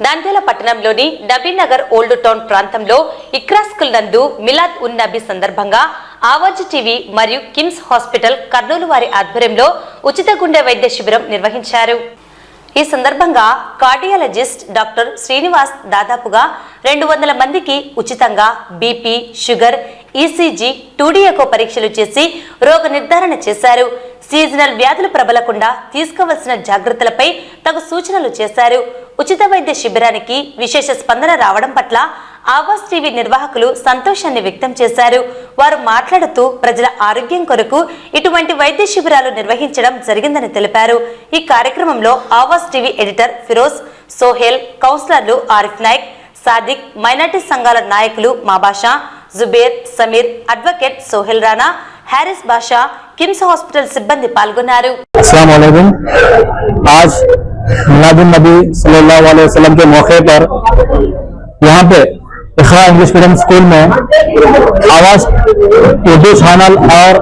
నంద్యాల పట్టణంలోని Nabinagar old town ప్రాంతంలో Iqra school నందు మిలాద్ ఉన్ నబీ సందర్భంగా ఆవాజ్ టీవీ మరియు కిమ్స్ హాస్పిటల్ కర్నూలు వారి ఆధ్వర్యంలో ఉచిత గుండె వైద్య శిబిరం నిర్వహించారు. ఈ సందర్భంగా కార్డియాలజిస్ట్ డాక్టర్ శ్రీనివాస్ దాదాపుగా 200 మందికి ఉచితంగా BP, sugar, ECG, 2D echo పరీక్షలు చేసి రోగ నిర్ధారణ చేశారు. సీజనల్ వ్యాధులు ప్రబలకుండా తీసుకోవాల్సిన జాగ్రత్తలపై తగు సూచనలు చేశారు. ఉచిత వైద్య శిబిరానికి విశేష స్పందన రావడం పట్ల ఆవాజ్ టీవీ నిర్వాహకులు సంతోషాన్ని వ్యక్తం చేశారు. వారు మాట్లాడుతూ ప్రజల ఆరోగ్యం కొరకు ఇటువంటి వైద్య శిబిరాలు నిర్వహించడం జరిగిందని తెలిపారు. ఈ కార్యక్రమంలో ఆవాజ్ టీవీ ఎడిటర్ ఫిరోజ్, సోహెల్, కౌన్సిలర్లు ఆరిఫ్ నాయక్, సాదిక్, మైనార్టీ సంఘాల నాయకులు మాబాషా, జుబేర్, సమీర్, అడ్వకేట్ సోహెల్ రానా, हैरिस बादशाह, किम्स हॉस्पिटल सिब्बंदी पाल्गొన్నారు. अस्सलाम वालेकुम। आज मिलाद उन नबी सल्लल्लाहु अलैहि वसल्लम के मौके पर यहाँ पे इखरा इंग्लिश मीडियम स्कूल में आवाज उर्दू चैनल और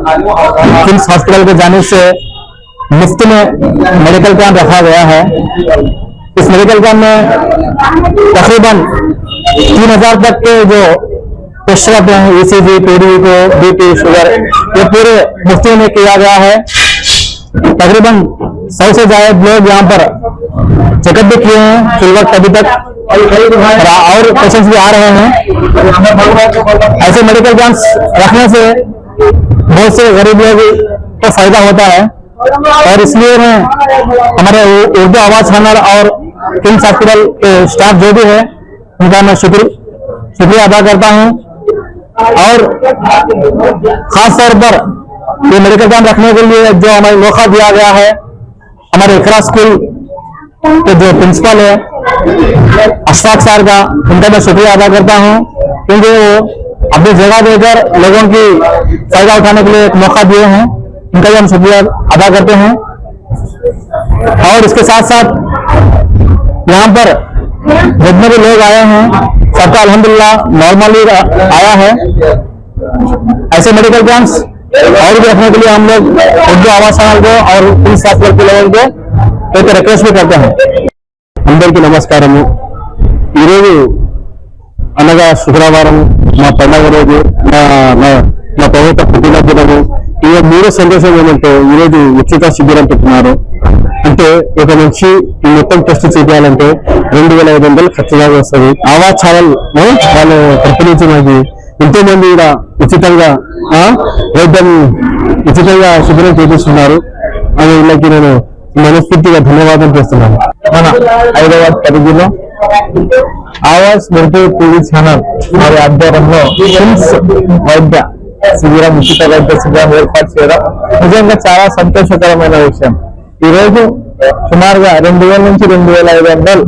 किम्स हॉस्पिटल के जाने से मुफ्त में मेडिकल कैंप रखा गया है। इस मेडिकल कैंप में तकरीबन 3000 तक के जो टेस्ट करते हैं, ईसीजी, 2D को, बीपी, शुगर, ये पूरे मुफ्ती में किया गया है। तकरीबन 100 से ज्यादा लोग यहाँ पर चेकअप भी किए हैं फिल वक्त अभी तक, और पेशेंट्स भी आ रहे हैं। ऐसे मेडिकल कैंप्स रखने से बहुत से गरीब लोगों को फायदा होता है, और इसलिए मैं हमारे उर्दू आवाज चैनल और किम्स हॉस्पिटल के स्टाफ जो भी है उनका मैं शुक्रिया अदा करता हूँ। और खास तौर पर ये मेडिकल कैंप रखने के लिए जो हमें मौका दिया गया है, हमारे इकरा स्कूल के जो प्रिंसिपल है अशफाक सर का, उनका मैं शुक्रिया अदा करता हूँ, क्योंकि वो अपनी जगह देकर लोगों की फायदा उठाने के लिए एक मौका दिए हैं। उनका भी हम शुक्रिया अदा करते हैं। और इसके साथ साथ यहाँ पर जितने भी लोग आए हैं सबका अल्हम्दुलिल्लाह नॉर्मली आया है। ऐसे मेडिकल कैंप्स और भी रखने के लिए हम लोग उर्दू आवाज चैनल को और किम्स हॉस्पिटल के लोगों को एक रिक्वेस्ट भी करते हैं। అందరికీ నమస్కారము। ఈరోజు అనగా శుక్రవారం, మా పండుగ రోజు, మా ప్రభుత్వ పుట్టినదినము. ఈ మూడో సందేశం ఏమంటే ఈరోజు ఉచిత శిబిరం పెట్టినారు. అంటే ఒక నుంచి ఈ మొత్తం టెస్ట్ చేయాలంటే 2500 ఖర్చుగా వస్తుంది. ఆవాజ్ ఛానల్ వాళ్ళు ప్రతినిధి మనకి ఎంతో మంది కూడా ఉచితంగా శిబిరం చేపిస్తున్నారు. అని వీళ్ళకి నేను మనస్ఫూర్తిగా ధన్యవాదాలు చేస్తున్నాను. మన హైదరాబాద్ పరిధిలో ఆవాజ్ ఉర్దూ టీవీ ఛానల్ వారి ఆధ్వర్యంలో కిమ్స్ వైద్య శిబిరం, ఉచిత వైద్య శిబిరం ఏర్పాటు చేయడం నిజంగా చాలా సంతోషకరమైన విషయం. ఈ రోజు సుమారుగా 2000 నుంచి 2500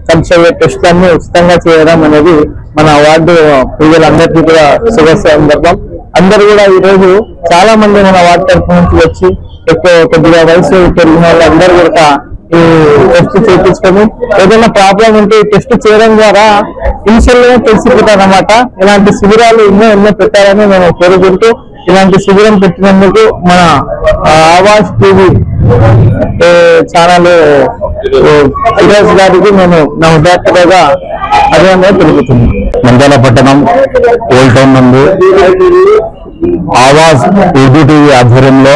ఖర్చు అయ్యే టెస్టులన్నీ ఉచితంగా చేయడం అనేది మన వార్డు ప్రజలందరికీ కూడా శుభ సందర్భం. అందరూ కూడా ఈ రోజు చాలా మంది మన వార్డు తరఫు నుంచి వచ్చి కొద్దిగా వయసు పెరిగిన వాళ్ళందరూ కూడా ఈ టెస్ట్ చేయించుకొని ఏదైనా ప్రాబ్లం ఉంటే టెస్ట్ చేయడం ద్వారా ఇనిషియల్ గా తెలిసిపోతారు అన్నమాట. ఇలాంటి శిబిరాలు ఎన్నో పెట్టారని మేము కోరుకుంటూ ఇలాంటి శిబిరం పెట్టినందుకు మన ఆవాజ్ టీవీ ఛానల్ ఫిరోజ్ గారికి నేను నా హృదయపూర్వకంగా అభినందనలు తెలుపుతున్నాను. నంద్యాల పట్టణం ఓల్డ్ టౌన్ నందు ఆవాజ్ ఉర్దూ టీవీ ఆధ్వర్యంలో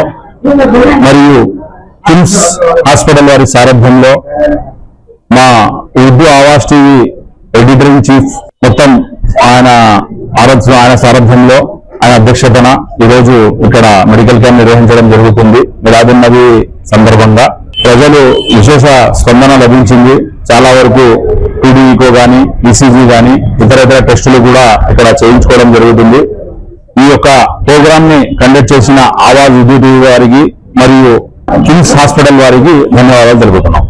మరియు కిమ్స్ హాస్పిటల్ వారి సారథ్యంలో మా Urdu Awaaz TV editor in chief మొత్తం ఆయన సారథ్యంలో, ఆయన అధ్యక్షతన ఈరోజు ఇక్కడ మెడికల్ క్యాంప్ నిర్వహించడం జరుగుతుంది. మిలాద్ ఉన్ నబీ సందర్భంగా ప్రజలు విశేష స్పందన లభించింది. చాలా వరకు 2D ఎకో కానీ, ఈసీజీ కానీ ఇతర టెస్టులు కూడా ఇక్కడ చేయించుకోవడం జరుగుతుంది. ఈ యొక్క ప్రోగ్రామ్ ని కండక్ట్ చేసిన ఆవాజ్ ఉర్దూ టీవీ వారికి మరియు కిమ్స్ హాస్పిటల్ వారికి ధన్యవాదాలు తెలుపుతున్నాం.